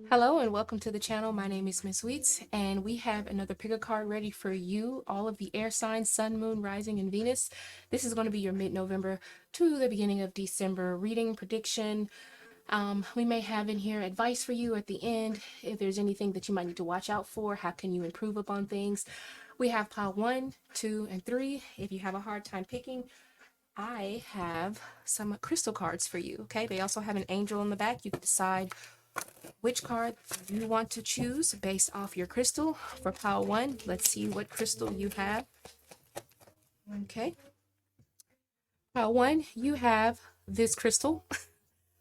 Hello and welcome to the channel. My name is Mizzweets and we have another pick a card ready for you. All of the air signs, Sun, Moon, Rising, and Venus. This is going to be your mid-November to the beginning of December reading prediction. We may have in here advice for you at the end. If there's anything that you might need to watch out for, how can you improve upon things? We have pile 1, 2, and 3. If you have a hard time picking, I have some crystal cards for you. Okay, they also have an angel in the back. You can decide which card you want to choose based off your crystal. For pile 1, let's see what crystal you have. Okay, pile 1, you have this crystal,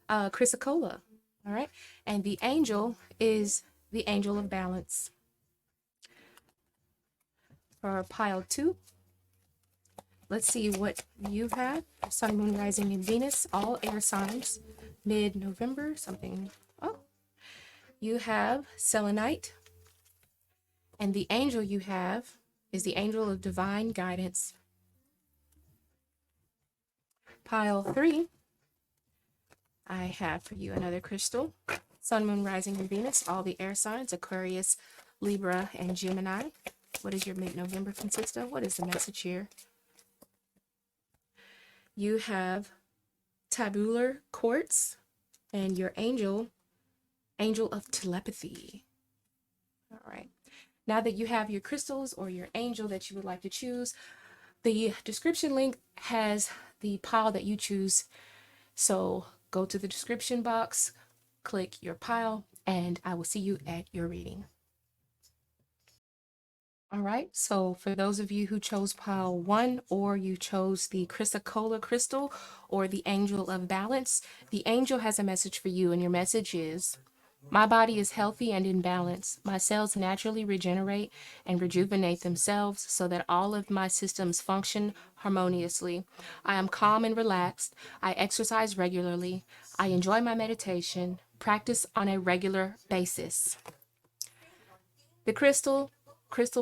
chrysocolla. All right, and the angel is the angel of balance. For pile 2, let's see what you have. Sun, Moon, Rising, and Venus, all air signs, mid-November, something. Oh, you have selenite, and the angel you have is the angel of divine guidance. Pile 3, I have for you another crystal. Sun, Moon, Rising, and Venus, all the air signs, Aquarius, Libra, and Gemini. What does your mid-November consist of? What is the message here? You have tabular quartz, and your angel of telepathy. All right. Now that you have your crystals or your angel that you would like to choose, the description link has the pile that you choose. So go to the description box, click your pile, and I will see you at your reading. All right, so for those of you who chose pile 1 or you chose the chrysocolla crystal or the angel of balance, the angel has a message for you, and your message is: my body is healthy and in balance. My cells naturally regenerate and rejuvenate themselves so that all of my systems function harmoniously. I am calm and relaxed. I exercise regularly. I enjoy my meditation, practice on a regular basis. The crystal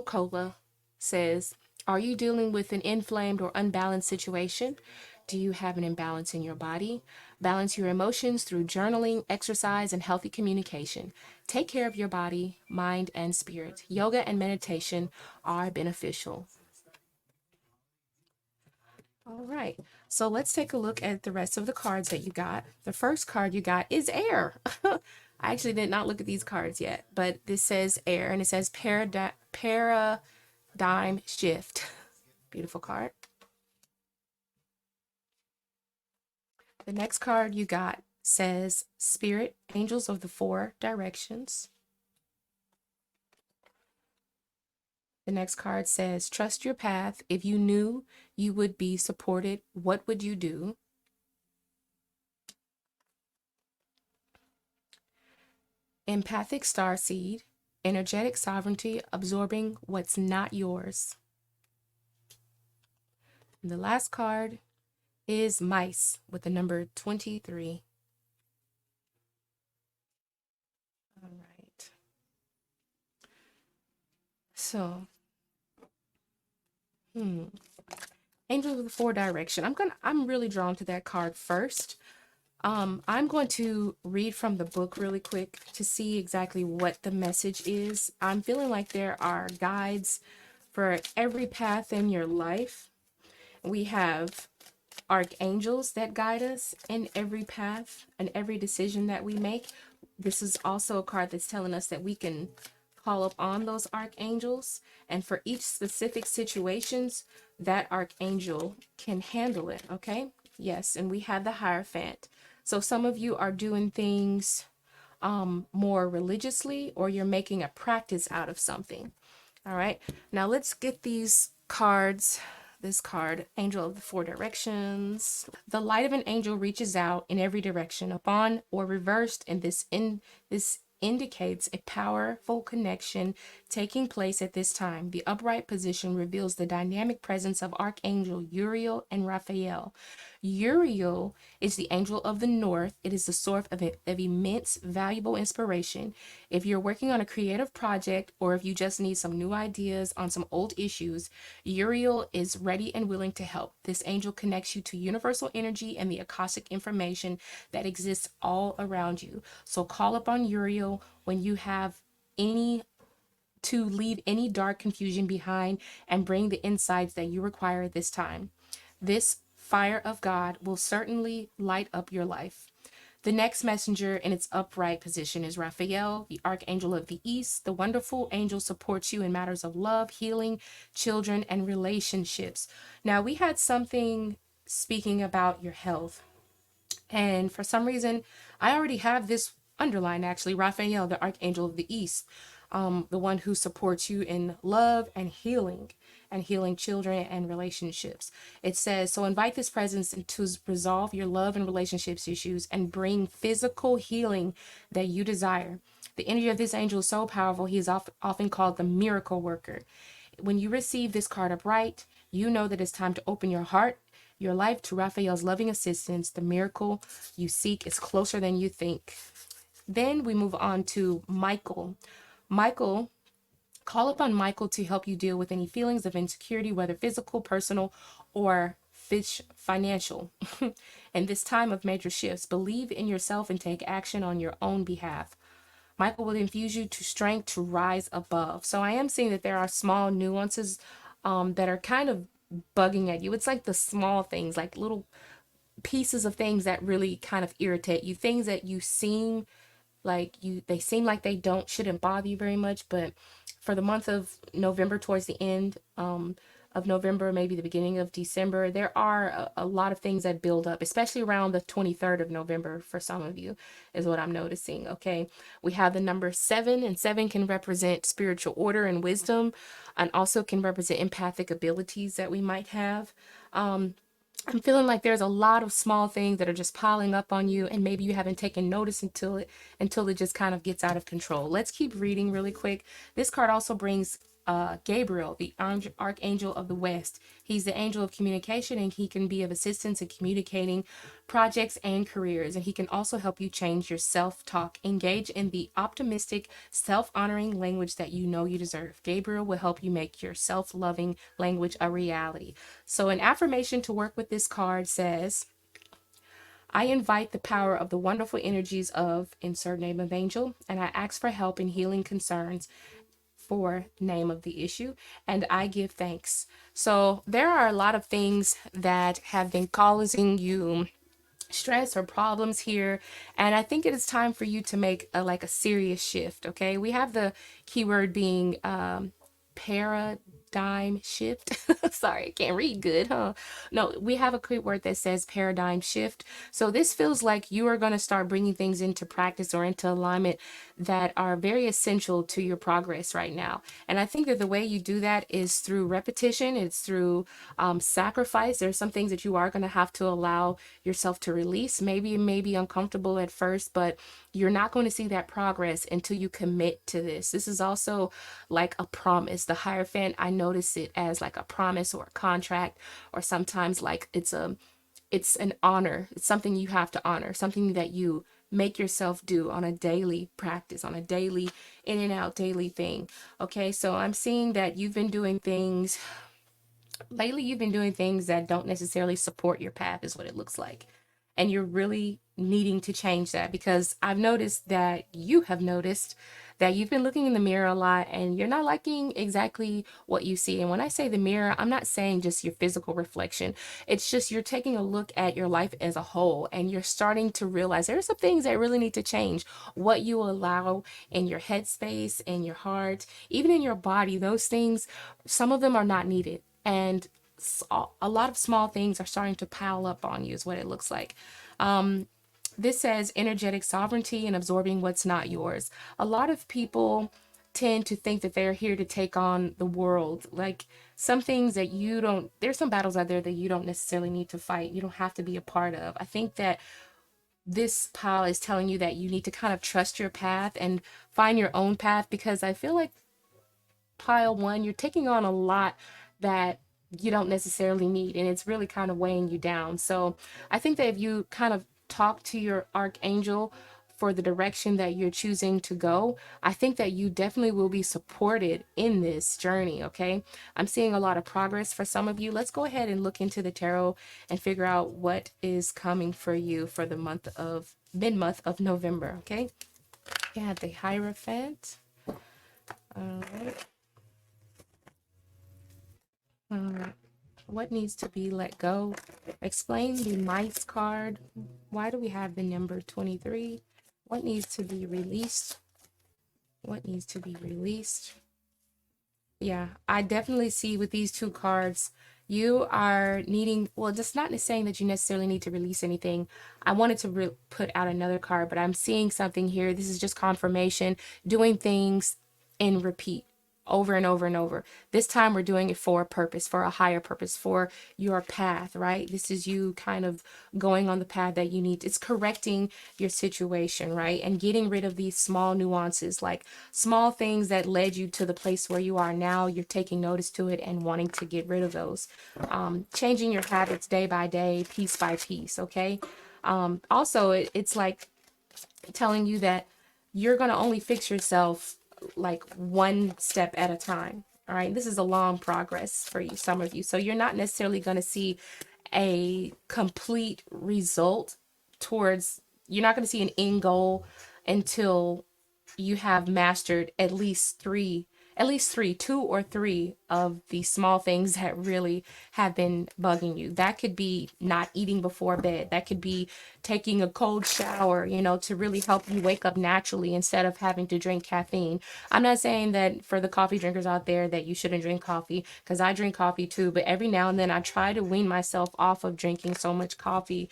cola says, are you dealing with an inflamed or unbalanced situation? Do you have an imbalance in your body? Balance your emotions through journaling, exercise, and healthy communication. Take care of your body, mind, and spirit. Yoga and meditation are beneficial. All right, so let's take a look at the rest of the cards that you got. The first card you got is air. I actually did not look at these cards yet, but this says air, and it says paradigm shift. Beautiful card. The next card you got says Spirit, Angels of the Four Directions. The next card says trust your path. If you knew you would be supported, what would you do? Empathic starseed, energetic sovereignty, absorbing what's not yours. And the last card is mice with the number 23. All right. So, Angels of the Four Direction. I'm really drawn to that card first. I'm going to read from the book really quick to see exactly what the message is. I'm feeling like there are guides for every path in your life. We have archangels that guide us in every path and every decision that we make. This is also a card that's telling us that we can call upon those archangels, and for each specific situations, that archangel can handle it. Okay, yes, and we have the Hierophant. So some of you are doing things more religiously, or you're making a practice out of something. All right, now let's get these cards. This card, Angel of the Four Directions. The light of an angel reaches out in every direction, upon or reversed, and this indicates a powerful connection taking place at this time. The upright position reveals the dynamic presence of Archangel Uriel and Raphael. Uriel is the angel of the north. It is the source of immense, valuable inspiration. If you're working on a creative project or if you just need some new ideas on some old issues, Uriel is ready and willing to help. This angel connects you to universal energy and the Akashic information that exists all around you. So call upon Uriel when you have any to leave any dark confusion behind and bring the insights that you require at this time. This fire of God will certainly light up your life. The next messenger in its upright position is Raphael, the archangel of the east. The wonderful angel supports you in matters of love, healing, children, and relationships. Now, we had something speaking about your health. And for some reason, I already have this underlined actually. Raphael, the archangel of the east, the one who supports you in love and healing children and relationships. It says, so invite this presence to resolve your love and relationships issues and bring physical healing that you desire. The energy of this angel is so powerful, he is often called the miracle worker. When you receive this card upright, you know that it's time to open your heart, your life to Raphael's loving assistance. The miracle you seek is closer than you think. Then we move on to Michael. Michael, call upon Michael to help you deal with any feelings of insecurity, whether physical, personal, or financial. In this time of major shifts, believe in yourself and take action on your own behalf. Michael will infuse you to strength to rise above. So I am seeing that there are small nuances that are kind of bugging at you. It's like the small things, like little pieces of things that really kind of irritate you, things that they seem like they don't shouldn't bother you very much, but for the month of November, towards the end of November, maybe the beginning of December, there are a lot of things that build up, especially around the 23rd of November for some of you, is what I'm noticing. Okay, we have the number 7, and 7 can represent spiritual order and wisdom, and also can represent empathic abilities that we might have. I'm feeling like there's a lot of small things that are just piling up on you, and maybe you haven't taken notice until it just kind of gets out of control. Let's keep reading really quick. This card also brings Gabriel, the archangel of the west. He's the angel of communication, and he can be of assistance in communicating projects and careers. And he can also help you change your self-talk. Engage in the optimistic, self-honoring language that you know you deserve. Gabriel will help you make your self-loving language a reality. So an affirmation to work with this card says, I invite the power of the wonderful energies of insert name of angel, and I ask for help in healing concerns for name of the issue, and I give thanks. So there are a lot of things that have been causing you stress or problems here, and I think it is time for you to make a serious shift. Okay, we have the keyword being paradigm shift. Sorry, I can't read good, huh? No, we have a keyword that says paradigm shift. So this feels like you are going to start bringing things into practice or into alignment that are very essential to your progress right now. And I think that the way you do that is through repetition. It's through sacrifice. There's some things that you are going to have to allow yourself to release. Maybe it may be uncomfortable at first, but you're not going to see that progress until you commit to this. This is also like a promise. The Hierophant, I notice it as like a promise or a contract, or sometimes like it's an honor. It's something you have to honor, something that you make yourself do on a daily practice, on a daily in and out daily thing. Okay, so I'm seeing that you've been doing things lately, you've been doing things that don't necessarily support your path, is what it looks like. And you're really needing to change that, because I've noticed that you have noticed that you've been looking in the mirror a lot and you're not liking exactly what you see. And when I say the mirror, I'm not saying just your physical reflection. It's just you're taking a look at your life as a whole, and you're starting to realize there are some things that really need to change. What you allow in your headspace, in your heart, even in your body, those things, some of them are not needed. And a lot of small things are starting to pile up on you, is what it looks like. This says energetic sovereignty and absorbing what's not yours. A lot of people tend to think that they're here to take on the world. Like some things that you don't, there's some battles out there that you don't necessarily need to fight. You don't have to be a part of. I think that this pile is telling you that you need to kind of trust your path and find your own path, because I feel like pile 1, you're taking on a lot that you don't necessarily need, and it's really kind of weighing you down. So I think that if you kind of talk to your archangel for the direction that you're choosing to go, I think that you definitely will be supported in this journey. Okay, I'm seeing a lot of progress for some of you. Let's go ahead and look into the tarot and figure out what is coming for you for the mid-month of November. Okay, yeah, the Hierophant. All right. What needs to be let go? Explain the mice card. Why do we have the number 23? What needs to be released? What needs to be released? Yeah, I definitely see with these two cards, you are needing, well, just not saying that you necessarily need to release anything. I wanted to put out another card, but I'm seeing something here. This is just confirmation, doing things in repeat over and over and over. This time we're doing it for a purpose, for a higher purpose, for your path, right? This is you kind of going on the path that you need. It's correcting your situation, right? And getting rid of these small nuances, like small things that led you to the place where you are now. You're taking notice to it and wanting to get rid of those. Changing your habits day by day, piece by piece, okay? Also, it's like telling you that you're going to only fix yourself like one step at a time. All right. This is a long progress for you, some of you. So you're not necessarily going to see a complete result towards, you're not going to see an end goal until you have mastered at least three, two or three of the small things that really have been bugging you. That could be not eating before bed. That could be taking a cold shower, to really help you wake up naturally instead of having to drink caffeine. I'm not saying that for the coffee drinkers out there that you shouldn't drink coffee, because I drink coffee too, but every now and then I try to wean myself off of drinking so much coffee,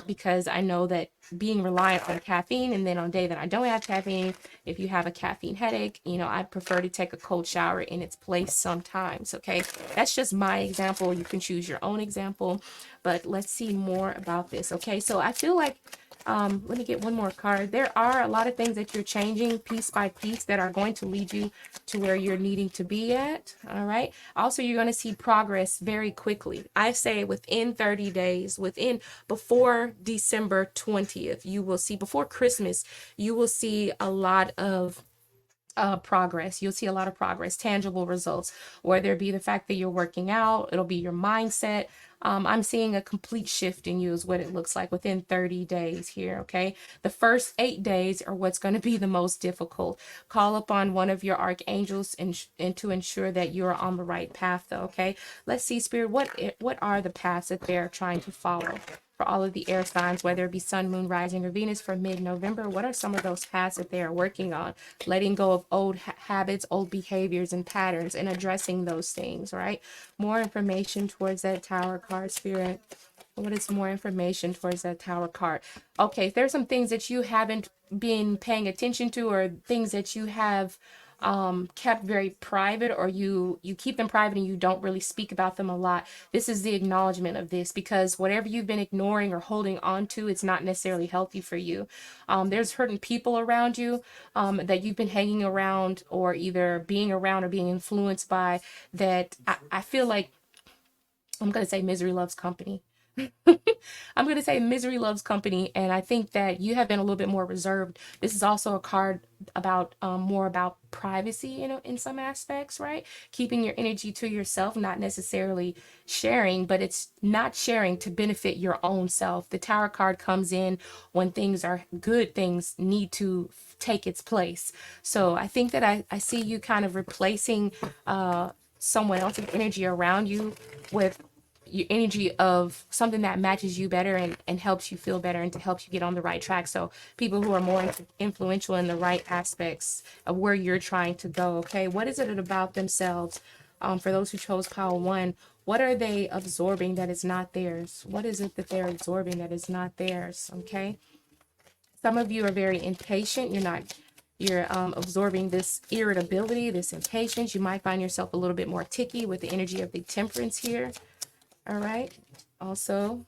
because I know that being reliant on caffeine, and then on a day that I don't have caffeine, if you have a caffeine headache, I prefer to take a cold shower in its place sometimes. Okay, that's just my example. You can choose your own example, but let's see more about this. Okay, so I feel like let me get one more card. There are a lot of things that you're changing piece by piece that are going to lead you to where you're needing to be at. All right. Also, you're going to see progress very quickly. I say within 30 days, before December 20th, you will see, before Christmas, you will see a lot of progress. You'll see a lot of progress, tangible results, whether it be the fact that you're working out, it'll be your mindset. I'm seeing a complete shift in you is what it looks like within 30 days here. Okay. The first 8 days are what's going to be the most difficult. Call upon one of your archangels and to ensure that you're on the right path though. Okay. Let's see, Spirit, what are the paths that they're trying to follow? For all of the air signs, whether it be sun, moon, rising, or Venus for mid-November, what are some of those paths that they are working on? Letting go of old habits, old behaviors, and patterns, and addressing those things, right? More information towards that Tower card, Spirit. What is more information towards that Tower card? Okay, if there's some things that you haven't been paying attention to, or things that you have kept very private, or you keep them private and you don't really speak about them a lot, this is the acknowledgement of this, because whatever you've been ignoring or holding on to, it's not necessarily healthy for you. There's certain people around you that you've been hanging around, or either being around or being influenced by, that I feel like, I'm going to say misery loves company. I'm going to say misery loves company, and I think that you have been a little bit more reserved. This is also a card about more about privacy, in some aspects, right? Keeping your energy to yourself, not necessarily sharing, but it's not sharing to benefit your own self. The Tower card comes in when things are good, things need to take its place. So I think that I see you kind of replacing someone else's energy around you with your energy of something that matches you better, and helps you feel better, and to help you get on the right track. So people who are more influential in the right aspects of where you're trying to go. Okay, what is it about themselves? For those who chose pile one, what are they absorbing that is not theirs? What is it that they're absorbing that is not theirs? Okay, some of you are very impatient. You're absorbing this irritability, this impatience. You might find yourself a little bit more ticky with the energy of the Temperance here. All right. Also,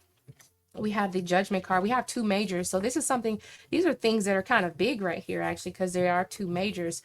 we have the Judgment card. We have two majors. So this is something, these are things that are kind of big right here, actually, because there are two majors.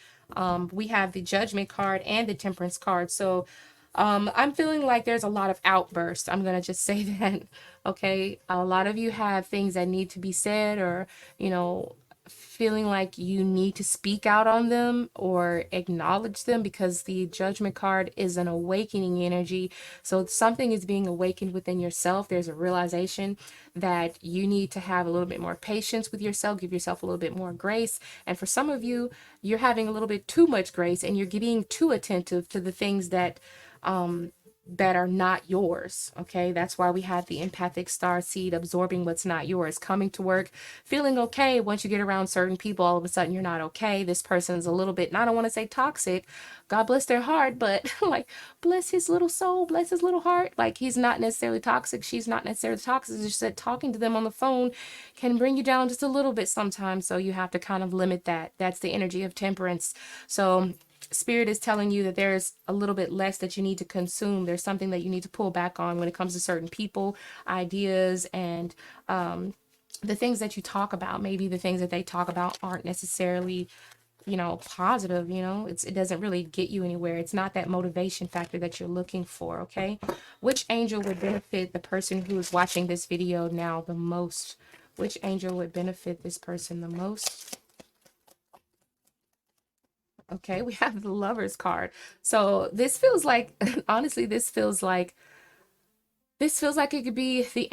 We have the Judgment card and the Temperance card. So I'm feeling like there's a lot of outbursts. I'm gonna just say that. Okay. A lot of you have things that need to be said, or, you know, feeling like you need to speak out on them or acknowledge them, because the judgment card is an awakening energy. So something is being awakened within yourself. There's a realization that you need to have a little bit more patience with yourself, give yourself a little bit more grace. And for some of you, you're having a little bit too much grace, and you're being too attentive to the things that are not yours. Okay, that's why we have the empathic star seed, absorbing what's not yours, coming to work feeling okay. Once you get around certain people, all of a sudden you're not okay. This person's a little bit, I don't want to say toxic, God bless their heart, but like, bless his little soul, bless his little heart. Like, he's not necessarily toxic, she's not necessarily toxic. It's just that talking to them on the phone can bring you down just a little bit sometimes, so you have to kind of limit that. That's the energy of temperance. So Spirit is telling you that there's a little bit less that you need to consume. There's something that you need to pull back on when it comes to certain people, ideas, and the things that you talk about. Maybe the things that they talk about aren't necessarily, positive. It doesn't really get you anywhere. It's not that motivation factor that you're looking for. Okay, which angel would benefit the person who is watching this video now the most? Which angel would benefit this person the most? Okay, we have the Lovers card. So this feels like, honestly, this feels like it could be the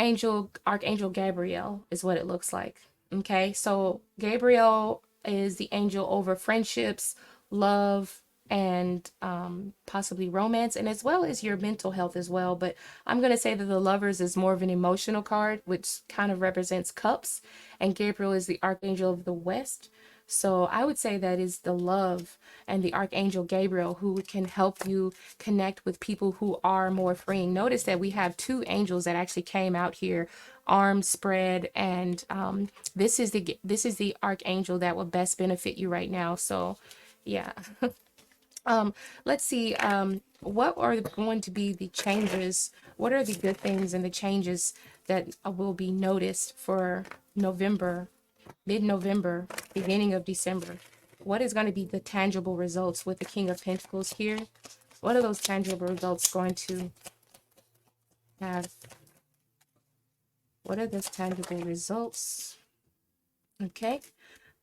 Archangel Gabriel is what it looks like. Okay, so Gabriel is the angel over friendships, love, and possibly romance, and as well as your mental health as well. But I'm going to say that the Lovers is more of an emotional card, which kind of represents cups, and Gabriel is the Archangel of the West. So I would say that is the love and the Archangel Gabriel who can help you connect with people who are more freeing. Notice that we have two angels that actually came out here, arms spread, and this is the Archangel that will best benefit you right now. So yeah. um let's see, what are going to be the changes? What are the good things and the changes that will be noticed for November, mid-November, beginning of December? What is going to be the tangible results with the King of Pentacles here? What are those tangible results going to have? What are those tangible results? Okay.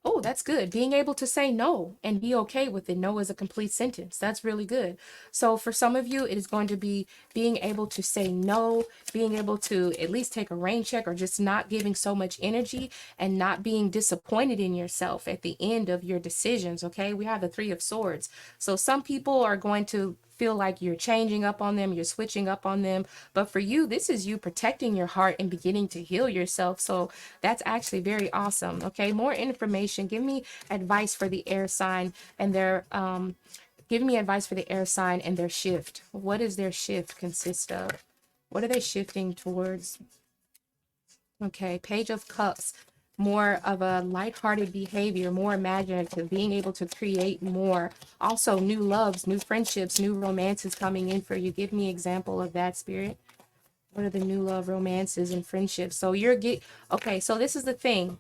Oh, that's good. Being able to say no and be okay with it. No is a complete sentence. That's really good. So for some of you, it is going to be being able to say no, being able to at least take a rain check, or just not giving so much energy and not being disappointed in yourself at the end of your decisions. Okay. We have the Three of Swords. So some people are going to feel like you're changing up on them, you're switching up on them. But for you, this is you protecting your heart and beginning to heal yourself. So that's actually very awesome. Okay, more information. Give me advice for the air sign and their give me advice for the air sign and their shift. What does their shift consist of? What are they shifting towards? Okay, Page of Cups. More of a lighthearted behavior, more imaginative, being able to create more. Also, new loves, new friendships, new romances coming in for you. Give me an example of that, Spirit. What are the new love, romances, and friendships? So okay, so this is the thing.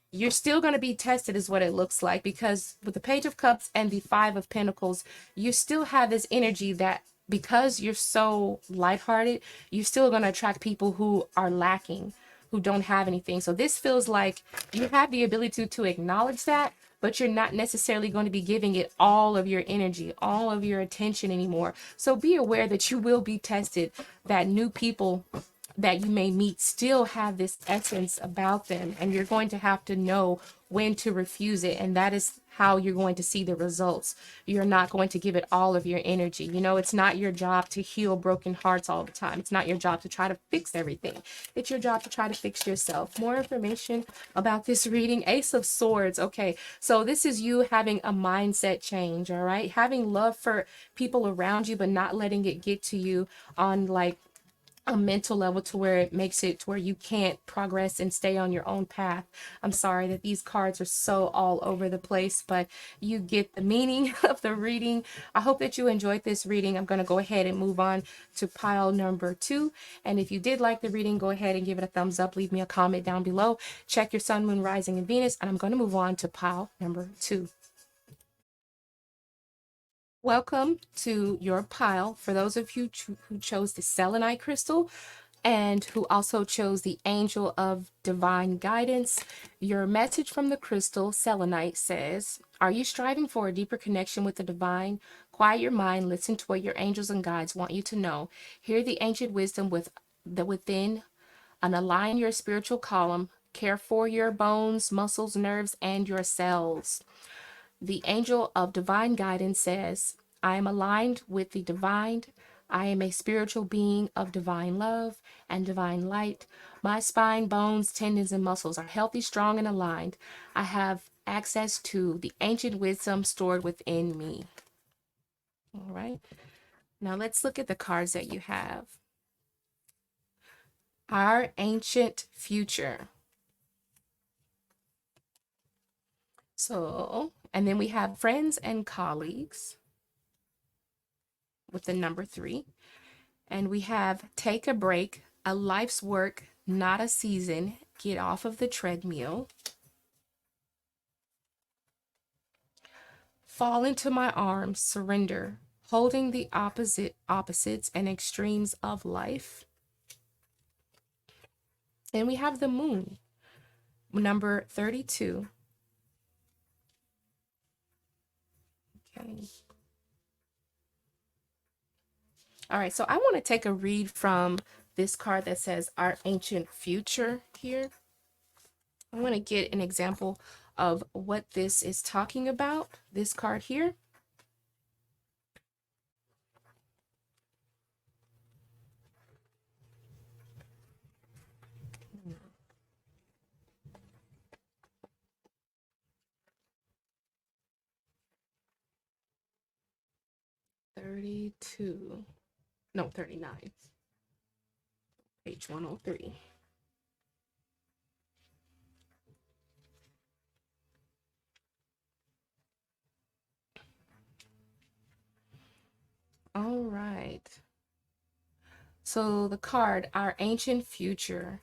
You're still going to be tested is what it looks like, because with the Page of Cups and the Five of Pentacles, you still have this energy that, because you're so lighthearted, you're still going to attract people who are lacking, who don't have anything. So this feels like you have the ability to acknowledge that, but you're not necessarily going to be giving it all of your energy, all of your attention anymore. So be aware that you will be tested, that new people that you may meet still have this essence about them, and you're going to have to know when to refuse it, and that is how you're going to see the results. You're not going to give it all of your energy. It's not your job to heal broken hearts all the time. It's not your job to try to fix everything. It's your job to try to fix yourself. More information about this reading. Ace of Swords. Okay, so this is you having a mindset change, all right? Having love for people around you, but not letting it get to you on like a mental level, to where it makes it to where you can't progress and stay on your own path. I'm sorry that these cards are so all over the place, but you get the meaning of the reading. I hope that you enjoyed this reading. I'm going to go ahead and move on to pile number 2. And if you did like the reading, go ahead and give it a thumbs up. Leave me a comment down below. Check your sun, moon, rising, and Venus. And I'm going to move on to pile number 2. Welcome to your pile. For those of you who chose the selenite crystal and who also chose the angel of divine guidance, your message from the crystal selenite says, are you striving for a deeper connection with the divine? Quiet your mind, listen to what your angels and guides want you to know. Hear the ancient wisdom within and align your spiritual column. Care for your bones, muscles, nerves, and your cells. The angel of divine guidance says, I am aligned with the divine. I am a spiritual being of divine love and divine light. My spine, bones, tendons, and muscles are healthy, strong, and aligned. I have access to the ancient wisdom stored within me. All right. Now let's look at the cards that you have. Our ancient future. So, and then we have friends and colleagues with the number 3. And we have take a break, a life's work, not a season. Get off of the treadmill. Fall into my arms, surrender, holding the opposites and extremes of life. And we have the moon, number 32. Okay. All right, so I want to take a read from this card that says our ancient future here. I want to get an example of what this is talking about, this card here. No, 39. Page 103. All right. So the card, Our Ancient Future.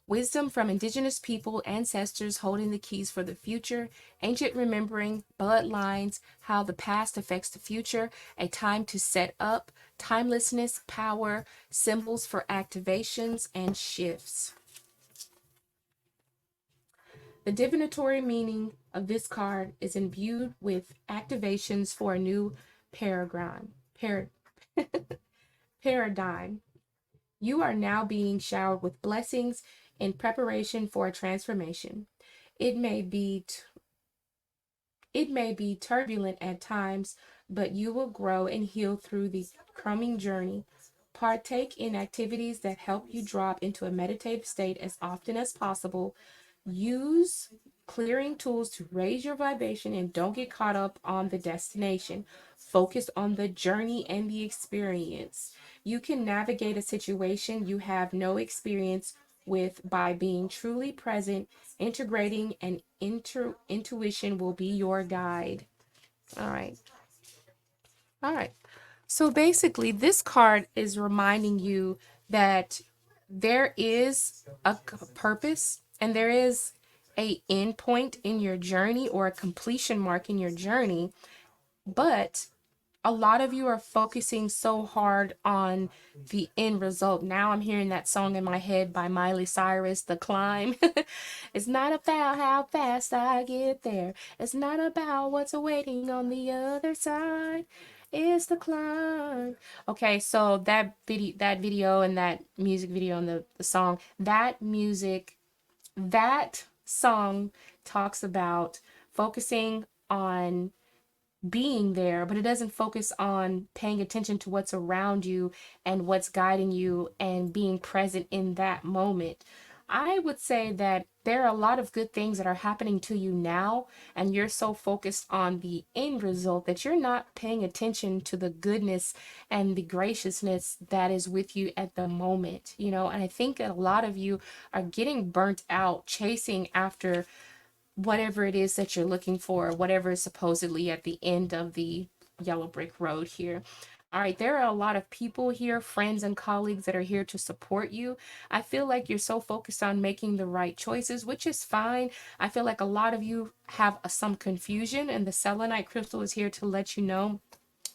Wisdom from indigenous people, ancestors holding the keys for the future, ancient remembering, bloodlines, how the past affects the future, a time to set up, timelessness, power, symbols for activations and shifts. The divinatory meaning of this card is imbued with activations for a new paradigm. Paradigm. You are now being showered with blessings in preparation for a transformation. It may be turbulent at times, but you will grow and heal through the coming journey. Partake in activities that help you drop into a meditative state as often as possible. Use clearing tools to raise your vibration and don't get caught up on the destination. Focus on the journey and the experience. You can navigate a situation you have no experience with by being truly present. Integrating and intuition will be your guide. All right. All right. So basically, this card is reminding you that there is a purpose and there is a end point in your journey or a completion mark in your journey, but a lot of you are focusing so hard on the end result. Now I'm hearing that song in my head by Miley Cyrus, The Climb. It's not about how fast I get there. It's not about what's awaiting on the other side. It's the climb. Okay, so that video and that music video and the song, that song talks about focusing on being there, but it doesn't focus on paying attention to what's around you and what's guiding you and being present in that moment. I would say that there are a lot of good things that are happening to you now, and you're so focused on the end result that you're not paying attention to the goodness and the graciousness that is with you at the moment, and I think a lot of you are getting burnt out chasing after whatever it is that you're looking for, whatever is supposedly at the end of the yellow brick road here. All right, there are a lot of people here, friends and colleagues that are here to support you. I feel like you're so focused on making the right choices, which is fine. I feel like a lot of you have some confusion, and the selenite crystal is here to let you know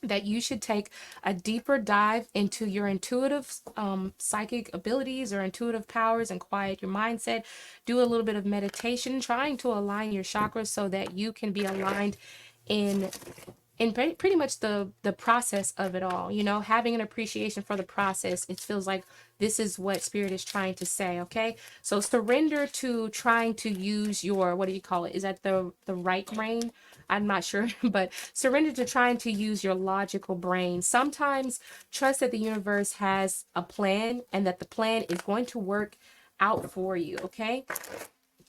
that you should take a deeper dive into your intuitive psychic abilities or intuitive powers and quiet your mindset. Do a little bit of meditation, trying to align your chakras so that you can be aligned in pretty much the process of it all, you know, having an appreciation for the process. It feels like this is what spirit is trying to say. Okay, so surrender to trying to use your, what do you call it, is that the right brain? I'm not sure, but surrender to trying to use your logical brain. Sometimes trust that the universe has a plan and that the plan is going to work out for you. Okay,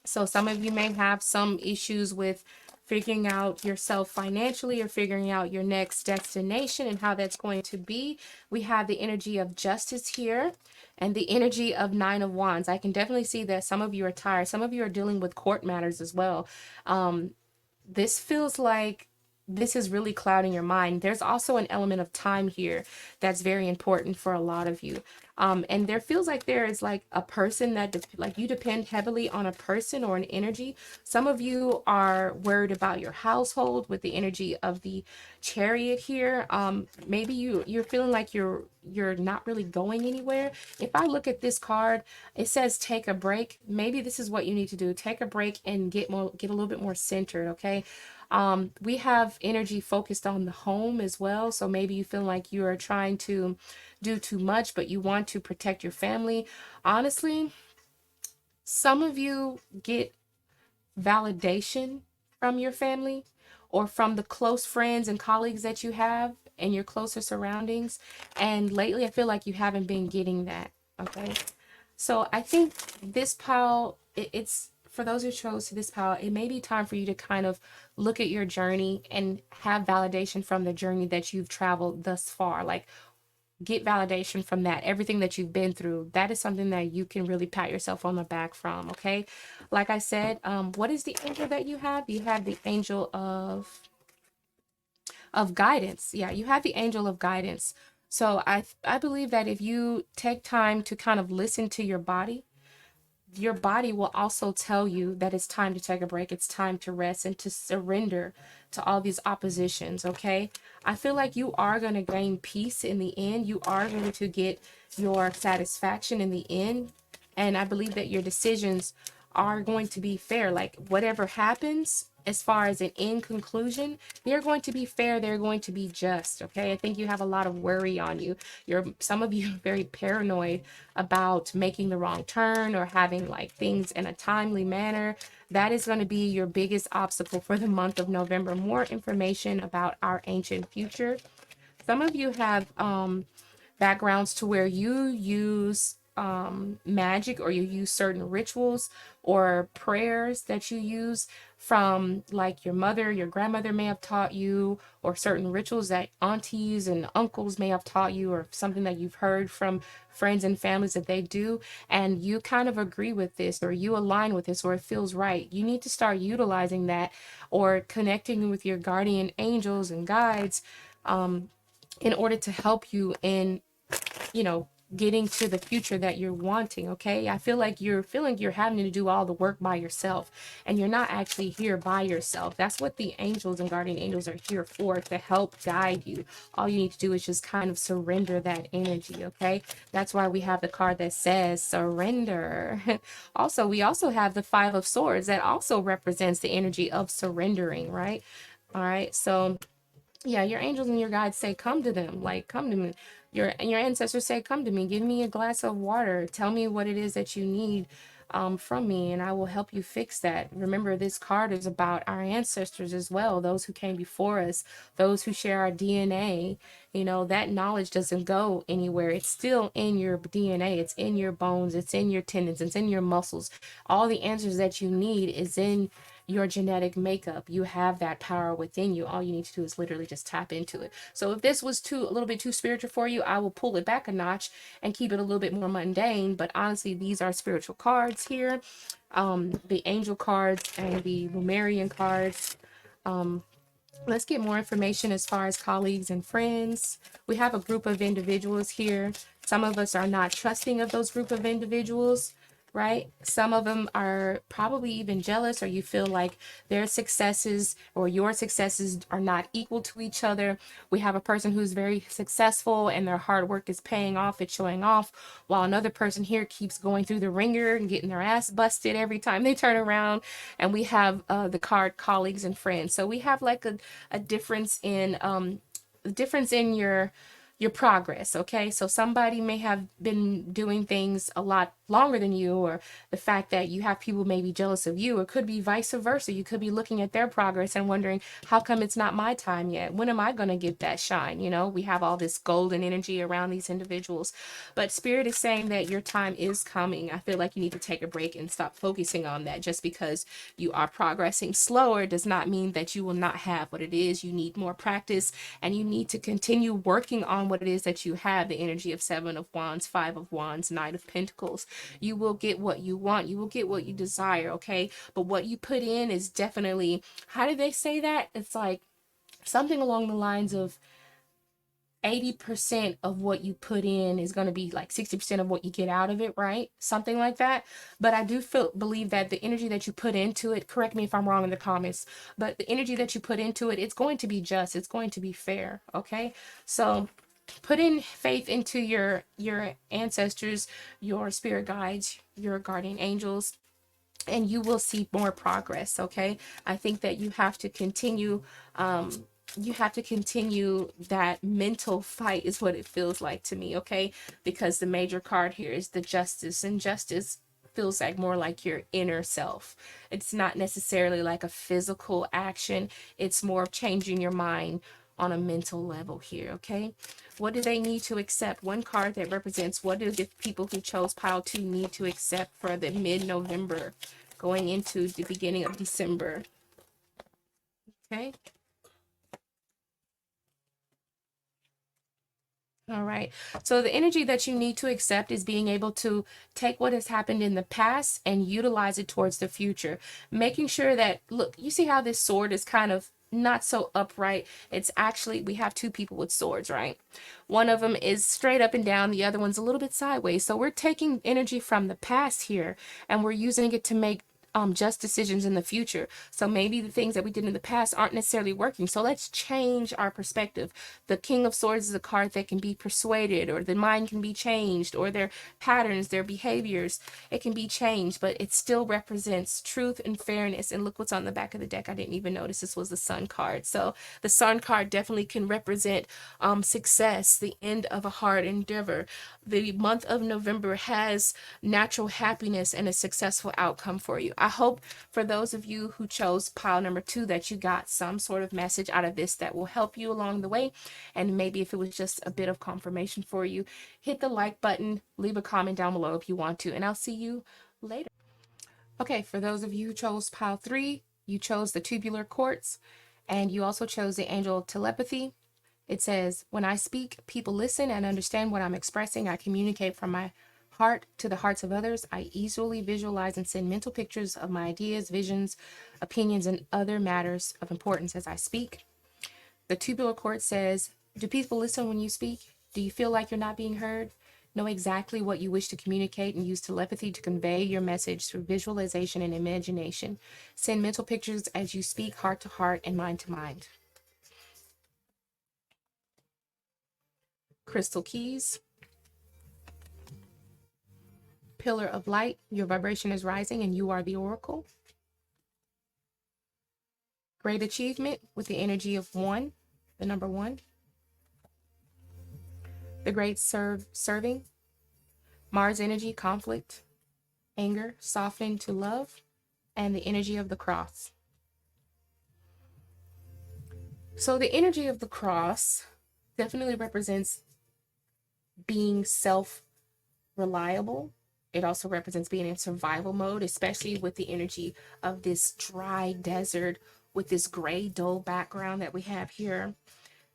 so some of you may have some issues with figuring out yourself financially or figuring out your next destination and how that's going to be. We have the energy of justice here and the energy of Nine of Wands. I can definitely see that some of you are tired. Some of you are dealing with court matters as well. This feels like this is really clouding your mind. There's also an element of time here that's very important for a lot of you. And there feels like there is like a person that like you depend heavily on a person or an energy. Some of you are worried about your household with the energy of the Chariot here. Maybe you're feeling like you're not really going anywhere. If I look at this card, it says take a break. Maybe this is what you need to do. Take a break and get a little bit more centered. Okay. We have energy focused on the home as well. So maybe you feel like you are trying to do too much, but you want to protect your family. Honestly, some of you get validation from your family or from the close friends and colleagues that you have in your closer surroundings. And lately, I feel like you haven't been getting that. Okay. So I think this pile, it's for those who chose this pile, it may be time for you to kind of look at your journey and have validation from the journey that you've traveled thus far. Like, get validation from that, everything that you've been through. That is something that you can really pat yourself on the back from. Okay. Like I said, what is the angel that you have? You have the angel of guidance. Yeah, you have the angel of guidance. So I believe that if you take time to kind of listen to your body will also tell you that it's time to take a break. It's time to rest and to surrender to all these oppositions. Okay. I feel like you are going to gain peace in the end. You are going to get your satisfaction in the end. And I believe that your decisions are going to be fair. Like whatever happens, as far as an end conclusion, they're going to be fair. They're going to be just. Okay. I think you have a lot of worry on you. Some of you are very paranoid about making the wrong turn or having like things in a timely manner. That is going to be your biggest obstacle for the month of November. More information about our ancient future. Some of you have backgrounds to where you use magic or you use certain rituals or prayers that you use from like your mother, your grandmother may have taught you, or certain rituals that aunties and uncles may have taught you, or something that you've heard from friends and families that they do, and you kind of agree with this or you align with this or it feels right. You need to start utilizing that or connecting with your guardian angels and guides in order to help you in, you know, getting to the future that you're wanting. Okay. I feel like you're feeling you're having to do all the work by yourself and you're not actually here by yourself. That's what the angels and guardian angels are here for, to help guide you. All you need to do is just kind of surrender that energy. Okay. That's why we have the card that says surrender. Also, we also have the Five of Swords that also represents the energy of surrendering, right? All right. So yeah, your angels and your guides say come to them, like come to me. Your ancestors say come to me, give me a glass of water, tell me what it is that you need from me, and I will help you fix that. Remember, this card is about our ancestors as well, those who came before us, those who share our DNA. You know, that knowledge doesn't go anywhere. It's still in your DNA, it's in your bones, it's in your tendons, it's in your muscles. All the answers that you need is in your genetic makeup. You have that power within you. All you need to do is literally just tap into it. So if this was a little bit too spiritual for you, I will pull it back a notch and keep it a little bit more mundane. But honestly, these are spiritual cards here. The angel cards and the Lumerian cards. Let's get more information as far as colleagues and friends. We have a group of individuals here. Some of us are not trusting of those group of individuals. right? Some of them are probably even jealous, or you feel like their successes or your successes are not equal to each other. We have a person who's very successful and their hard work is paying off, it's showing off, while another person here keeps going through the ringer and getting their ass busted every time they turn around. And we have the card colleagues and friends. So we have like a difference in your progress. Okay, so somebody may have been doing things a lot longer than you, or the fact that you have people maybe jealous of you, or could be vice versa. You could be looking at their progress and wondering, how come it's not my time yet? When am I going to get that shine? You know, we have all this golden energy around these individuals, but spirit is saying that your time is coming. I feel like you need to take a break and stop focusing on that. Just because you are progressing slower does not mean that you will not have what it is. You need more practice, and you need to continue working on what it is that you have. The energy of Seven of Wands, Five of Wands, Knight of Pentacles. You will get what you want. You will get what you desire, okay? But what you put in is definitely, how do they say that? It's like something along the lines of 80% of what you put in is going to be like 60% of what you get out of it, right? Something like that. But I do believe that the energy that you put into it, correct me if I'm wrong in the comments, but the energy that you put into it, it's going to be just, it's going to be fair, okay? So put in faith into your ancestors, your spirit guides, your guardian angels, and you will see more progress. Okay, I think that you have to continue that mental fight, is what it feels like to me. Okay, because the major card here is the Justice, and justice feels like more like your inner self. It's not necessarily like a physical action, it's more of changing your mind on a mental level here. Okay, what do they need to accept? One card that represents what do the people who chose pile 2 need to accept for the mid-November going into the beginning of December. Okay. All right. So the energy that you need to accept is being able to take what has happened in the past and utilize it towards the future. Making sure that, look, you see how this sword is kind of not so upright. It's actually, we have two people with swords, right? One of them is straight up and down, the other one's a little bit sideways. So we're taking energy from the past here and we're using it to make just decisions in the future. So maybe the things that we did in the past aren't necessarily working. So let's change our perspective. The King of Swords is a card that can be persuaded, or the mind can be changed, or their patterns, their behaviors, it can be changed, but it still represents truth and fairness. And look what's on the back of the deck. I didn't even notice this was the Sun card. So the Sun card definitely can represent success, the end of a hard endeavor. The month of November has natural happiness and a successful outcome for you. I hope for those of you who chose pile number 2 that you got some sort of message out of this that will help you along the way. And maybe if it was just a bit of confirmation for you, hit the like button, leave a comment down below if you want to, and I'll see you later. Okay, for those of you who chose pile 3, you chose the tubular quartz, and you also chose the angel of telepathy. It says, when I speak, people listen and understand what I'm expressing. I communicate from my heart to the hearts of others. I easily visualize and send mental pictures of my ideas, visions, opinions, and other matters of importance as I speak. The tubular quartz says, do people listen when you speak? Do you feel like you're not being heard? Know exactly what you wish to communicate and use telepathy to convey your message through visualization and imagination. Send mental pictures as you speak, heart to heart and mind to mind. Crystal keys. Pillar of light, your vibration is rising and you are the oracle. Great achievement with the energy of 1, the number 1. The great serving. Mars energy, conflict, anger, softening to love, and the energy of the cross. So the energy of the cross definitely represents being self-reliable. It also represents being in survival mode, especially with the energy of this dry desert with this gray, dull background that we have here.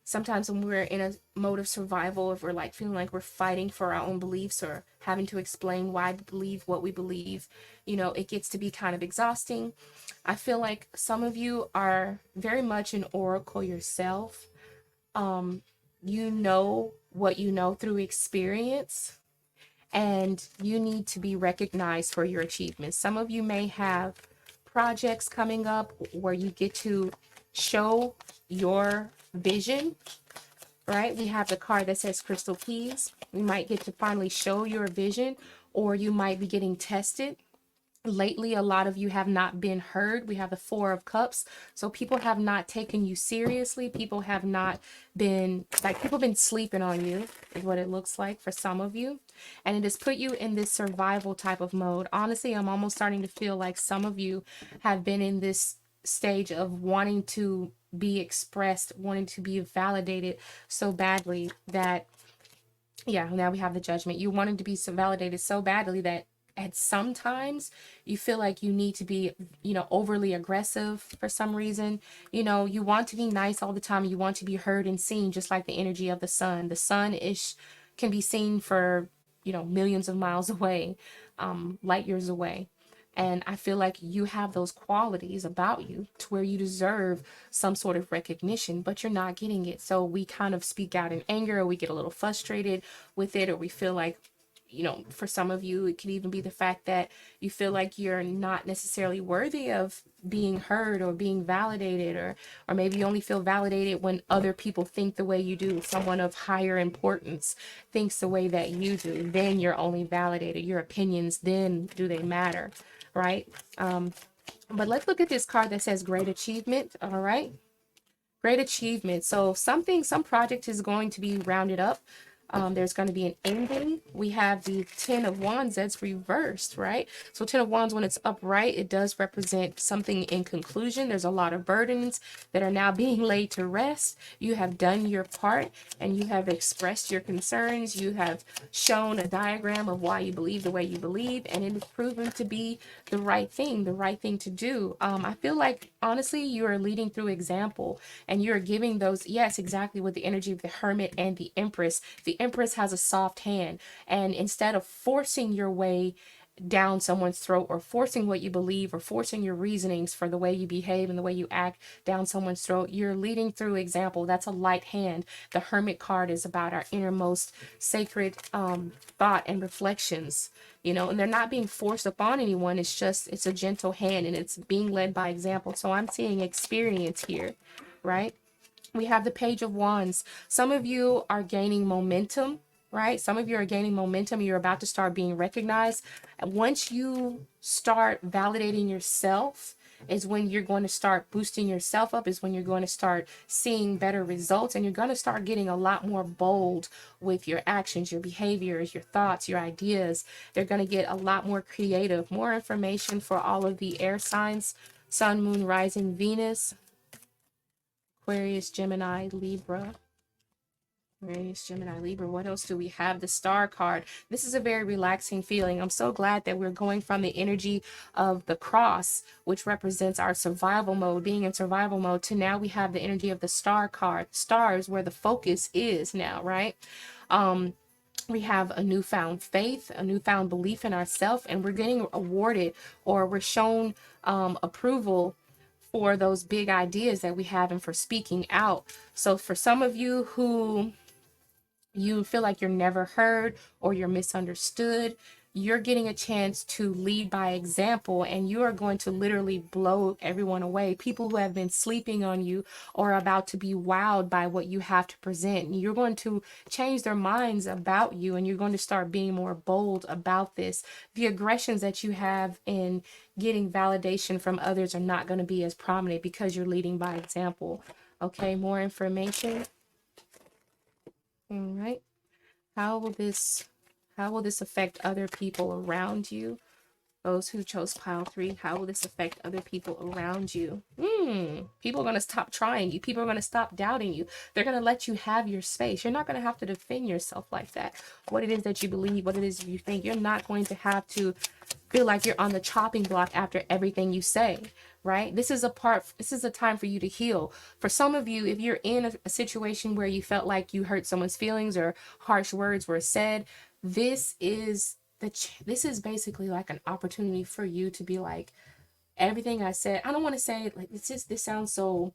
Sometimes when we're in a mode of survival, if we're like feeling like we're fighting for our own beliefs or having to explain why we believe what we believe, you know, it gets to be kind of exhausting. I feel like some of you are very much an oracle yourself. You know what you know through experience. and you need to be recognized for your achievements. Some of you may have projects coming up where you get to show your vision, right? We have the card that says Crystal Keys. You might get to finally show your vision, or you might be getting tested. Lately, a lot of you have not been heard. We have the Four of Cups. So people have not taken you seriously. People have not been, like, people have been sleeping on you, is what it looks like for some of you. And it has put you in this survival type of mode. Honestly, I'm almost starting to feel like some of you have been in this stage of wanting to be expressed, wanting to be validated so badly that, yeah, now we have the Judgment. You wanted to be so validated so badly that at sometimes you feel like you need to be, overly aggressive for some reason. You want to be nice all the time. You want to be heard and seen, just like the energy of the sun. The sun can be seen for, millions of miles away, light years away. And I feel like you have those qualities about you to where you deserve some sort of recognition, but you're not getting it. So we kind of speak out in anger, or we get a little frustrated with it, or we feel like, for some of you, it could even be the fact that you feel like you're not necessarily worthy of being heard or being validated, or maybe you only feel validated when other people think the way you do. Someone of higher importance thinks the way that you do, then you're only validated. Your opinions, then do they matter, right? But let's look at this card that says Great Achievement. All right, Great Achievement. So some project is going to be rounded up. There's going to be an ending. We have the Ten of Wands that's reversed, right? So Ten of Wands, when it's upright, it does represent something in conclusion. There's a lot of burdens that are now being laid to rest. You have done your part, and you have expressed your concerns. You have shown a diagram of why you believe the way you believe, and it is proven to be the right thing to do. I feel like, honestly, you are leading through example, and you're giving those, yes, exactly, with the energy of the Hermit and the Empress. The Empress has a soft hand, and instead of forcing your way down someone's throat, or forcing what you believe, or forcing your reasonings for the way you behave and the way you act down someone's throat, you're leading through example. That's a light hand. The Hermit card is about our innermost sacred thought and reflections, and they're not being forced upon anyone. It's a gentle hand, and it's being led by example. So I'm seeing experience here, right? We have the Page of Wands. Some of you are gaining momentum, right? Some of you are gaining momentum. You're about to start being recognized. And once you start validating yourself, is when you're going to start boosting yourself up, is when you're going to start seeing better results, and you're going to start getting a lot more bold with your actions, your behaviors, your thoughts, your ideas. They're going to get a lot more creative. More information for all of the air signs: Sun, Moon, Rising, Venus, Aquarius, Gemini, Libra. Aquarius, Gemini, Libra. What else do we have? The Star card. This is a very relaxing feeling. I'm so glad that we're going from the energy of the cross, which represents our survival mode, being in survival mode, to now we have the energy of the Star card. Stars, where the focus is now, right? We have a newfound faith, a newfound belief in ourselves, and we're getting awarded, or we're shown approval for those big ideas that we have, and for speaking out. So for some of you who you feel like you're never heard, or you're misunderstood, you're getting a chance to lead by example, and you are going to literally blow everyone away. People who have been sleeping on you are about to be wowed by what you have to present. You're going to change their minds about you, and you're going to start being more bold about this. The aggressions that you have in getting validation from others are not going to be as prominent, because you're leading by example. Okay, more information. All right. How will this affect other people around you? Those who chose pile 3, how will this affect other people around you? People are going to stop trying you. People are going to stop doubting you. They're going to let you have your space. You're not going to have to defend yourself like that. What it is that you believe, what it is you think, you're not going to have to feel like you're on the chopping block after everything you say, right? This is a time for you to heal. For some of you, if you're in a situation where you felt like you hurt someone's feelings, or harsh words were said, this is basically like an opportunity for you to be like, everything I said, I don't want to say it like this sounds so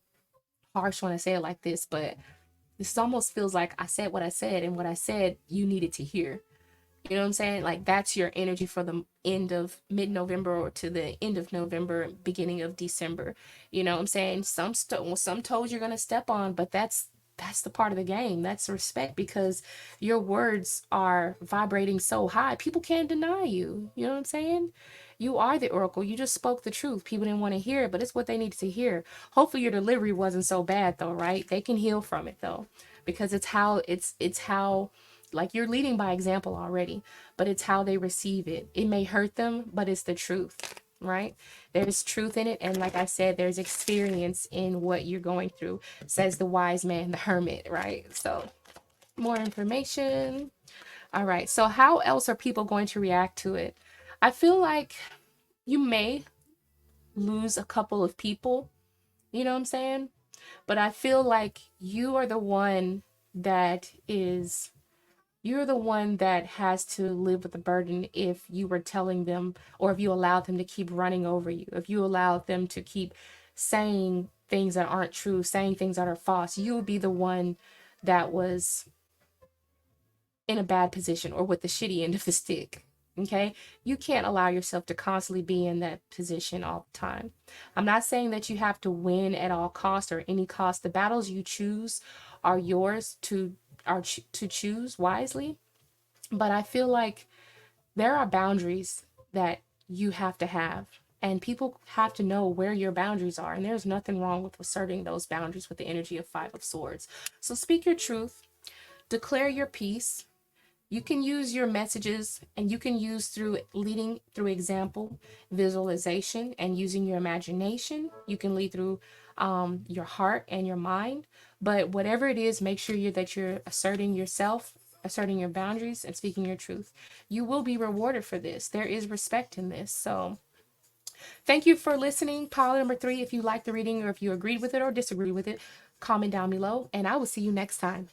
harsh when I say it like this, but this almost feels like I said what I said, and what I said you needed to hear. You know what I'm saying? Like that's your energy for the end of mid-November or to the end of November, beginning of December. You know what I'm saying? Some toes you're gonna step on, but that's the part of the game. That's respect because your words are vibrating so high. People can't deny you. You know what I'm saying? You are the oracle. You just spoke the truth. People didn't want to hear it, but it's what they needed to hear. Hopefully your delivery wasn't so bad though, right? They can heal from it though. Because it's how like you're leading by example already, but it's how they receive it. It may hurt them, but it's the truth, right? There's truth in it. And like I said, there's experience in what you're going through, says the wise man, the hermit, right? So, more information. All right. So, how else are people going to react to it? I feel like you may lose a couple of people, you know what I'm saying? But I feel like that is you're the one that has to live with the burden if you were telling them or if you allowed them to keep running over you, if you allowed them to keep saying things that aren't true, saying things that are false. You would be the one that was in a bad position or with the shitty end of the stick. Okay, you can't allow yourself to constantly be in that position all the time. I'm not saying that you have to win at all cost or any cost. The battles you choose are yours to choose wisely, but I feel like there are boundaries that you have, and people have to know where your boundaries are. And there's nothing wrong with asserting those boundaries with the energy of Five of Swords. So speak your truth, declare your peace. You can use your messages and you can use through leading through example, visualization, and using your imagination. You can lead through your heart and your mind. But whatever it is, make sure that you're asserting yourself, asserting your boundaries, and speaking your truth. You will be rewarded for this. There is respect in this. So thank you for listening. Pile number 3. If you liked the reading or if you agreed with it or disagreed with it, comment down below, and I will see you next time.